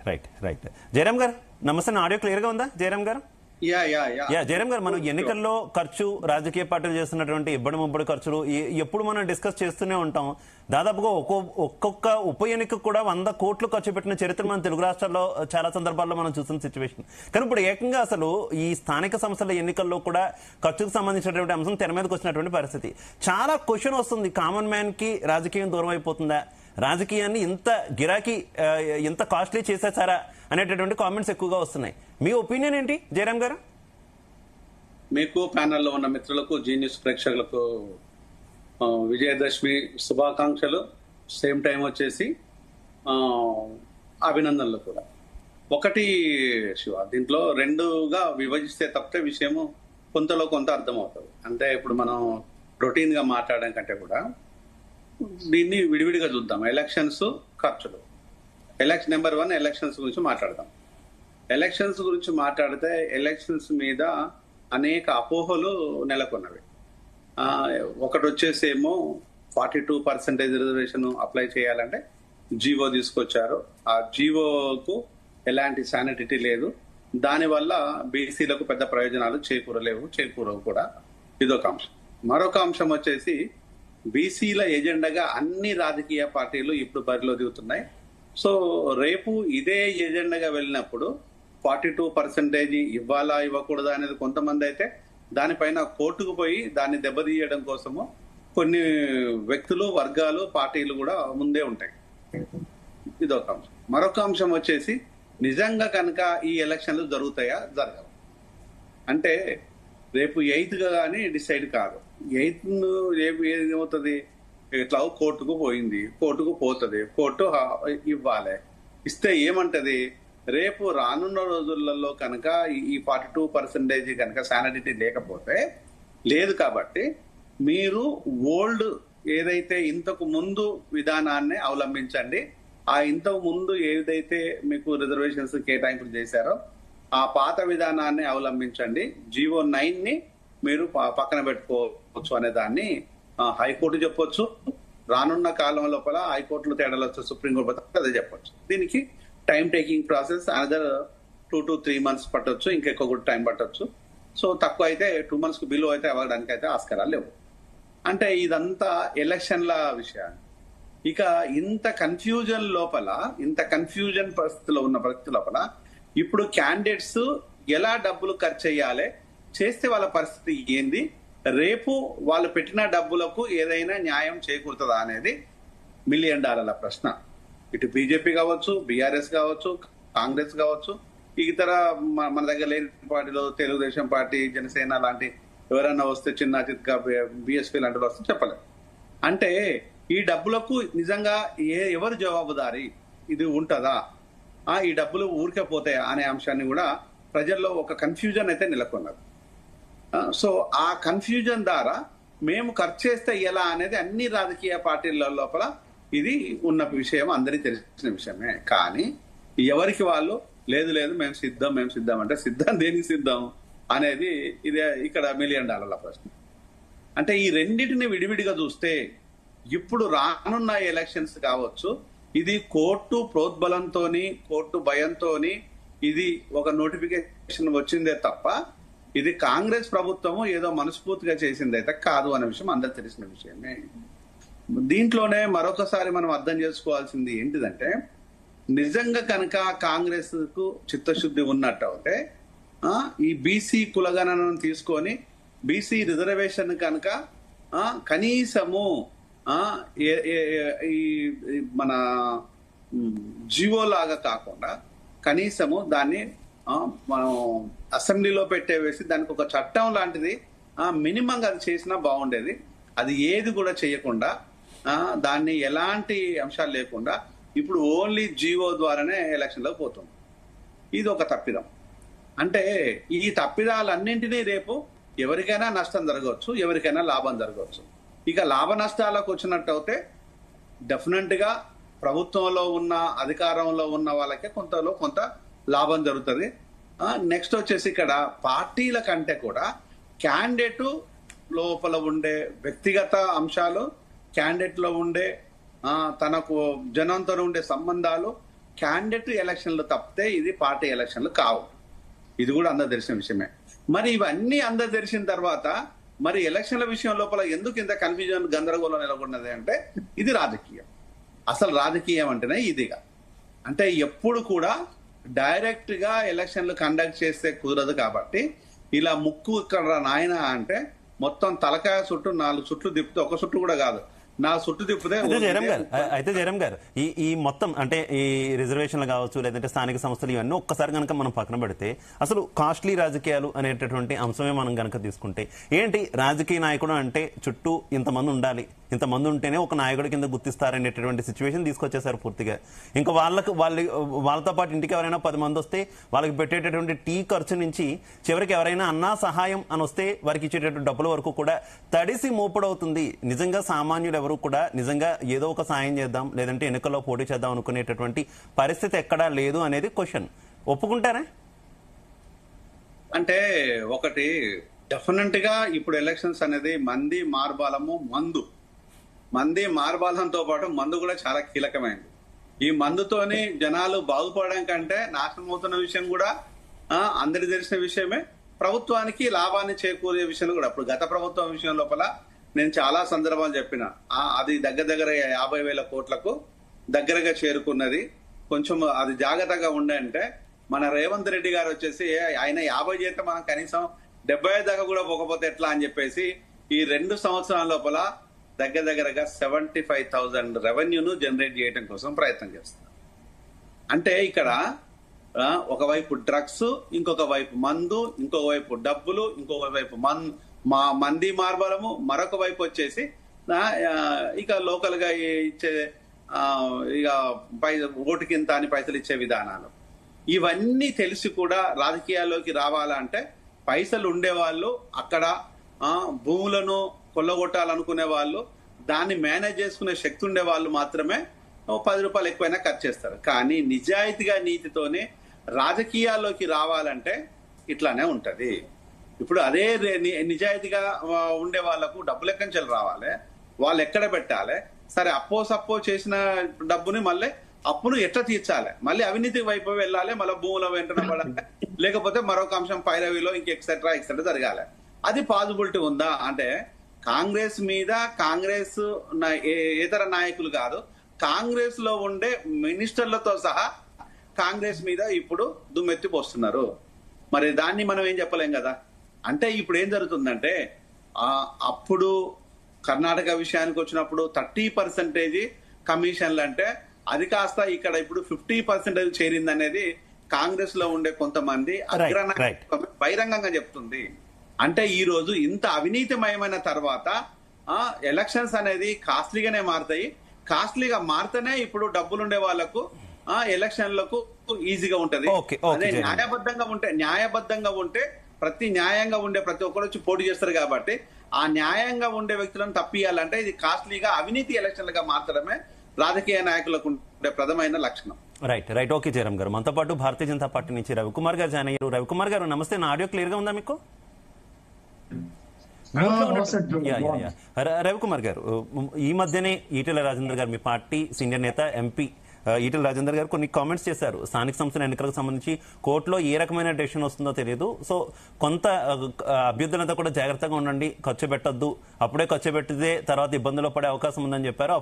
Right right Jayaram గారు నమస్తే. నా ఆడియో క్లియర్ గా ఉందా జయరామ్ గారు? జయరామ్ గారు, మనం ఎన్నికల్లో ఖర్చు, రాజకీయ పార్టీలు చేస్తున్నటువంటి ఇబ్బడి ముబ్బడి ఖర్చులు ఎప్పుడు మనం డిస్కస్ చేస్తూనే ఉంటాం. దాదాపుగా ఒక్కొక్క ఉప ఎన్నిక కూడా 100 కోట్లు ఖర్చు పెట్టిన చరిత్ర మన తెలుగు రాష్ట్రాల్లో చాలా సందర్భాల్లో మనం చూసిన సిచ్యువేషన్. కానీ ఇప్పుడు ఏకంగా అసలు ఈ స్థానిక సంస్థల ఎన్నికల్లో కూడా ఖర్చుకు సంబంధించినటువంటి అంశం తెర మీదకి వచ్చినటువంటి పరిస్థితి. చాలా క్వశ్చన్ వస్తుంది, కామన్ మ్యాన్ కి రాజకీయం దూరం అయిపోతుందా, రాజకీయాన్ని ఇంత గిరాకీ ఇంత కాస్ట్లీ చేసేసారా అనేటటువంటి కామెంట్స్ ఎక్కువగా వస్తున్నాయి. మీ ఒపీనియన్ ఏంటి జయరామ్ గారు? మీకు ప్యానెల్లో ఉన్న మిత్రులకు, జీ న్యూస్ ప్రేక్షకులకు విజయదశమి శుభాకాంక్షలు. సేమ్ టైం వచ్చేసి అభినందనలు కూడా. ఒకటి శివ, దీంట్లో రెండుగా విభజిస్తే తప్పితే విషయము కొంతలో కొంత అర్థమవుతుంది. అంటే ఇప్పుడు మనం రొటీన్ గా మాట్లాడడం కంటే కూడా దీన్ని విడివిడిగా చూద్దాం. ఎలక్షన్స్, ఖర్చులు. నెంబర్ 1 ఎలక్షన్స్ గురించి మాట్లాడదాం. ఎలక్షన్స్ గురించి మాట్లాడితే ఎలక్షన్స్ మీద అనేక అపోహలు నెలకొన్నవి. ఒకటి వచ్చేసేమో 42% రిజర్వేషన్ అప్లై చేయాలంటే జీవో తీసుకొచ్చారు. ఆ జీవోకు ఎలాంటి శానిటీ లేదు. దానివల్ల బీసీలకు పెద్ద ప్రయోజనాలు చేకూరవు కూడా. ఇదొక అంశం. మరొక అంశం వచ్చేసి బీసీల ఎజెండాగా అన్ని రాజకీయ పార్టీలు ఇప్పుడు బరిలో దిగుతున్నాయి. సో రేపు ఇదే ఎజెండాగా వెళ్ళినప్పుడు 42% ఇవ్వాలా ఇవ్వకూడదా అనేది కొంతమంది అయితే దానిపైన కోర్టుకు పోయి దాన్ని దెబ్బతీయడం కోసము కొన్ని వ్యక్తులు, వర్గాలు, పార్టీలు కూడా ముందే ఉంటాయి. ఇదొక అంశం. మరొక అంశం వచ్చేసి నిజంగా కనుక ఈ ఎలక్షన్లు జరుగుతాయా, జరగవు అంటే రేపు 8th కానీ డిసైడ్ కాదు. 8th ఏమవుతుంది, ఇట్లా కోర్టుకు పోయింది, కోర్టుకు పోతుంది, కోర్టు ఇవ్వాలి. ఇస్తే ఏమంటది, రేపు రానున్న రోజులలో కనుక ఈ 42% కనుక శానిటీ లేకపోతే లేదు కాబట్టి మీరు ఓల్డ్ ఏదైతే ఇంతకు ముందు విధానాన్ని అవలంబించండి. ఆ ఇంతకు ముందు ఏదైతే మీకు రిజర్వేషన్స్ కేటాయింపులు చేశారో ఆ పాత విధానాన్ని అవలంబించండి. జీవో 9 ని మీరు పక్కన పెట్టుకోవచ్చు అనే దాన్ని హైకోర్టు చెప్పొచ్చు. రానున్న కాలం లోపల హైకోర్టులో తేడాలు వస్తే సుప్రీంకోర్టు అదే చెప్పొచ్చు. దీనికి time taking process another 2 to 3 months పట్టొచ్చు, ఇంకెక్కువ కూడా టైం పట్టొచ్చు. సో తక్కువ అయితే 2 months కు బిలో అయితే అవ్వడానికి అయితే ఆస్కారాలు లేవు. అంటే ఇదంతా ఎలక్షన్ల విషయాన్ని. ఇక ఇంత కన్ఫ్యూజన్ పరిస్థితిలో ఉన్న పరిస్థితి లోపల ఇప్పుడు క్యాండిడేట్స్ ఎలా డబ్బులు ఖర్చు చేయాలి, చేస్తే వాళ్ళ పరిస్థితి ఏంది, రేపు వాళ్ళు పెట్టిన డబ్బులకు ఏదైనా న్యాయం చేకూరుతుందా అనేది $1 million ప్రశ్న. ఇటు బీజేపీ కావచ్చు, బీఆర్ఎస్ కావచ్చు, కాంగ్రెస్ కావచ్చు, ఇతర మన దగ్గర లేని పార్టీలో తెలుగుదేశం పార్టీ, జనసేన లాంటి ఎవరైనా వస్తే చిన్న చిత్గా బిఎస్పీ లాంటి వస్తే చెప్పలేదు. అంటే ఈ డబ్బులకు నిజంగా ఎవరు జవాబుదారి, ఇది ఉంటుందా, ఈ డబ్బులు ఊరికే పోతాయా అనే అంశాన్ని కూడా ప్రజల్లో ఒక కన్ఫ్యూజన్ అయితే నెలకొన్నది. సో ఆ కన్ఫ్యూజన్ ద్వారా మేము ఖర్చు చేస్తే ఎలా అనేది అన్ని రాజకీయ పార్టీల లోపల ఇది ఉన్న విషయం, అందరికీ తెలిసిన విషయమే. కానీ ఎవరికి వాళ్ళు లేదు మేము సిద్ధం అంటే సిద్ధం దేనికి సిద్ధం అనేది ఇదే ఇక్కడ $1 million ప్రశ్న. అంటే ఈ రెండింటిని విడివిడిగా చూస్తే ఇప్పుడు రానున్న ఎలక్షన్స్ కావచ్చు, ఇది కోర్టు ప్రోద్బలంతోని, కోర్టు భయంతోని ఇది ఒక నోటిఫికేషన్ వచ్చిందే తప్ప ఇది కాంగ్రెస్ ప్రభుత్వము ఏదో మనస్ఫూర్తిగా చేసిందైతే కాదు అనే విషయం అందరికి తెలిసిన విషయమే. దీంట్లోనే మరొకసారి మనం అర్థం చేసుకోవాల్సింది ఏంటిదంటే, నిజంగా కనుక కాంగ్రెస్ కు చిత్తశుద్ధి ఉన్నట్టు అయితే ఈ బీసీ కులగణనను తీసుకొని బీసీ రిజర్వేషన్ కనుక కనీసము ఈ మన జీవో లాగా కాకుండా కనీసము దాన్ని మనం అసెంబ్లీలో పెట్టేవేసి దానికి ఒక చట్టం లాంటిది మినిమంగా అది చేసినా బాగుండేది. అది ఏది కూడా చేయకుండా దాన్ని ఎలాంటి అంశాలు లేకుండా ఇప్పుడు ఓన్లీ జీవో ద్వారానే ఎలక్షన్లో పోతుంది. ఇది ఒక తప్పిదం. అంటే ఈ తప్పిదాలన్నింటినీ రేపు ఎవరికైనా నష్టం జరగవచ్చు, ఎవరికైనా లాభం జరగవచ్చు. ఇక లాభ నష్టాలకు వచ్చినట్టు అయితే డెఫినెట్ గా ప్రభుత్వంలో ఉన్న, అధికారంలో ఉన్న వాళ్ళకే కొంత లాభం జరుగుతుంది. నెక్స్ట్ వచ్చేసి ఇక్కడ పార్టీల కంటే కూడా క్యాండిడేట్ లోపల ఉండే వ్యక్తిగత అంశాలు, క్యాండిడేట్ లో ఉండే తనకు జనంతో ఉండే సంబంధాలు, క్యాండిడేట్ ఎలక్షన్లు తప్పితే ఇది పార్టీ ఎలక్షన్లు కావు. ఇది కూడా అందరు తెలిసిన విషయమే. మరి ఇవన్నీ అందరు తెలిసిన తర్వాత మరి ఎలక్షన్ల విషయం లోపల ఎందుకు ఇంత కన్ఫ్యూజన్ గందరగోళం నెలకొన్నది అంటే ఇది రాజకీయం. అసలు రాజకీయం అంటేనే ఇదిగా. అంటే ఎప్పుడు కూడా డైరెక్ట్ గా ఎలక్షన్లు కండక్ట్ చేస్తే కుదరదు కాబట్టి ఇలా ముక్కు ఇక్కడ నాయన అంటే మొత్తం తలకాయ చుట్టూ 4 చుట్లు తిప్పితే, ఒక చుట్టు కూడా కాదు 4 చుట్టు తిప్పితే. అయితే జయరాం గారు ఈ మొత్తం అంటే ఈ రిజర్వేషన్లు కావచ్చు, లేదంటే స్థానిక సంస్థలు, ఇవన్నీ ఒక్కసారి కనుక మనం పక్కన పెడితే అసలు కాస్ట్లీ రాజకీయాలు అనేటటువంటి అంశమే మనం కనుక తీసుకుంటే ఏంటి, రాజకీయ నాయకుడు అంటే చుట్టూ ఇంతమంది ఉండాలి, ఇంతమంది ఉంటేనే ఒక నాయకుడి కింద గుర్తిస్తారనేటటువంటి సిచ్యువేషన్ తీసుకొచ్చేసారు పూర్తిగా. ఇంకా వాళ్ళతో పాటు ఇంటికి ఎవరైనా 10 మంది వస్తే వాళ్ళకి పెట్టేటటువంటి టీ ఖర్చు నుంచి చివరికి ఎవరైనా అన్నా సహాయం అని వస్తే వారికి ఇచ్చేటటువంటి డబ్బుల వరకు కూడా తడిసి మోపుడవుతుంది. నిజంగా సామాన్యులు ఎవరు కూడా నిజంగా ఏదో ఒక సాయం చేద్దాం, లేదంటే ఎన్నికల్లో పోటీ చేద్దాం అనుకునేటటువంటి పరిస్థితి ఎక్కడా లేదు అనేది క్వశ్చన్. ఒప్పుకుంటారా? అంటే ఒకటి డెఫినెట్ గా ఇప్పుడు ఎలక్షన్స్ అనేది మంది మార్బాలంతో పాటు మందు కూడా చాలా కీలకమైనది. ఈ మందుతోని జనాలు బాగుపడడం కంటే నాశనం అవుతున్న విషయం కూడా అందరికి తెలిసిన విషయమే. ప్రభుత్వానికి లాభాన్ని చేకూరే విషయం కూడా ఇప్పుడు గత ప్రభుత్వం విషయం లోపల నేను చాలా సందర్భాలు చెప్పిన, అది దగ్గర 50,000 కోట్లకు దగ్గరగా చేరుకున్నది. కొంచెం అది జాగ్రత్తగా ఉండంటే మన రేవంత్ రెడ్డి గారు వచ్చేసి ఆయన 50 చేస్తే మనం కనీసం 75 దాకా కూడా పోకపోతే ఎట్లా అని చెప్పేసి ఈ 2 సంవత్సరాల లోపల దగ్గరగా 75,000 రెవెన్యూను జనరేట్ చేయడం కోసం ప్రయత్నం చేస్తున్నారు. అంటే ఇక్కడ ఒకవైపు డ్రగ్స్, ఇంకొక వైపు మందు, ఇంకొక వైపు డబ్బులు, ఇంకొక వైపు మంది మార్బలము, మరొక వైపు వచ్చేసి ఇక లోకల్ గా ఇచ్చే ఇక ఓటుకి ఇంత అని పైసలు ఇచ్చే విధానాలు. ఇవన్నీ తెలిసి కూడా రాజకీయాల్లోకి రావాలంటే పైసలు ఉండేవాళ్ళు, అక్కడ భూములను కొల్లగొట్టాలనుకునే వాళ్ళు, దాన్ని మేనేజ్ చేసుకునే శక్తి ఉండే వాళ్ళు మాత్రమే 10 రూపాయలు ఎక్కువైనా ఖర్చు చేస్తారు. కానీ నిజాయితీగా నీతితోనే రాజకీయాల్లోకి రావాలంటే ఇట్లానే ఉంటది. ఇప్పుడు అదే నిజాయితీగా ఉండే వాళ్లకు డబ్బులు ఎక్కడి నుంచి రావాలి, వాళ్ళు ఎక్కడ పెట్టాలి, సరే సప్పో చేసిన డబ్బుని మళ్ళీ అప్పును ఎట్లా తీర్చాలి, మళ్ళీ అవినీతి వైపు వెళ్ళాలి, మళ్ళీ భూముల వెంటనే పడాలి, లేకపోతే మరొక అంశం పైరవీలో ఇంక ఎక్సెట్రా జరగాలి. అది పాసిబిలిటీ ఉందా అంటే కాంగ్రెస్ మీద కాంగ్రెస్ ఇతర నాయకులు కాదు, కాంగ్రెస్ లో ఉండే మినిస్టర్లతో సహా కాంగ్రెస్ మీద ఇప్పుడు దుమ్మెత్తి పోస్తున్నారు. మరి దాన్ని మనం ఏం చెప్పలేం కదా. అంటే ఇప్పుడు ఏం జరుగుతుందంటే అప్పుడు కర్ణాటక విషయానికి వచ్చినప్పుడు 30% కమిషన్లు అంటే అది కాస్త ఇక్కడ ఇప్పుడు 50% చేరింది అనేది కాంగ్రెస్ లో ఉండే కొంతమంది అగ్రనాయకులు బహిరంగంగా చెప్తుంది. అంటే ఈ రోజు ఇంత అవినీతిమయమైన తర్వాత ఎలక్షన్స్ అనేది కాస్ట్లీగానే మారుతాయి. కాస్ట్లీగా మారితేనే ఇప్పుడు డబ్బులుండే వాళ్లకు ఎలక్షన్లకు ఈజీగా ఉంటది. అదే న్యాయబద్ధంగా ఉంటే న్యాయంగా ఉండే ప్రతి ఒక్కరు వచ్చి పోటీ చేస్తారు కాబట్టి ఆ న్యాయంగా ఉండే వ్యక్తులను తప్పియాలంటే ఇది కాస్ట్లీగా అవినీతి ఎలక్షన్లుగా మార్చడమే రాజకీయ నాయకులకు ఉండే ప్రధానమైన లక్షణం. రైట్ ఓకే జయరాం గారు. మనతో పాటు భారతీయ జనతా పార్టీ నుంచి రవికుమార్ గారు జాయిన్ అయ్యారు. రవికుమార్ గారు నమస్తే, నా ఆడియో క్లియర్ గా ఉందా మీకు? రవికుమార్ గారు, ఈ మధ్యనే ఈటెల రాజేందర్ గారు, మీ పార్టీ సీనియర్ నేత ఎంపీ ఈటెల రాజేందర్ గారు కొన్ని కామెంట్స్ చేశారు. స్థానిక సంస్థల ఎన్నికలకు సంబంధించి కోర్టులో ఏ రకమైన డెసిషన్ వస్తుందో తెలియదు, సో కొంత అభ్యర్థులంతా కూడా జాగ్రత్తగా ఉండండి, ఖర్చు పెట్టొద్దు, అప్పుడే ఖర్చు పెట్టితే తర్వాత ఇబ్బందులు పడే అవకాశం ఉందని చెప్పారు.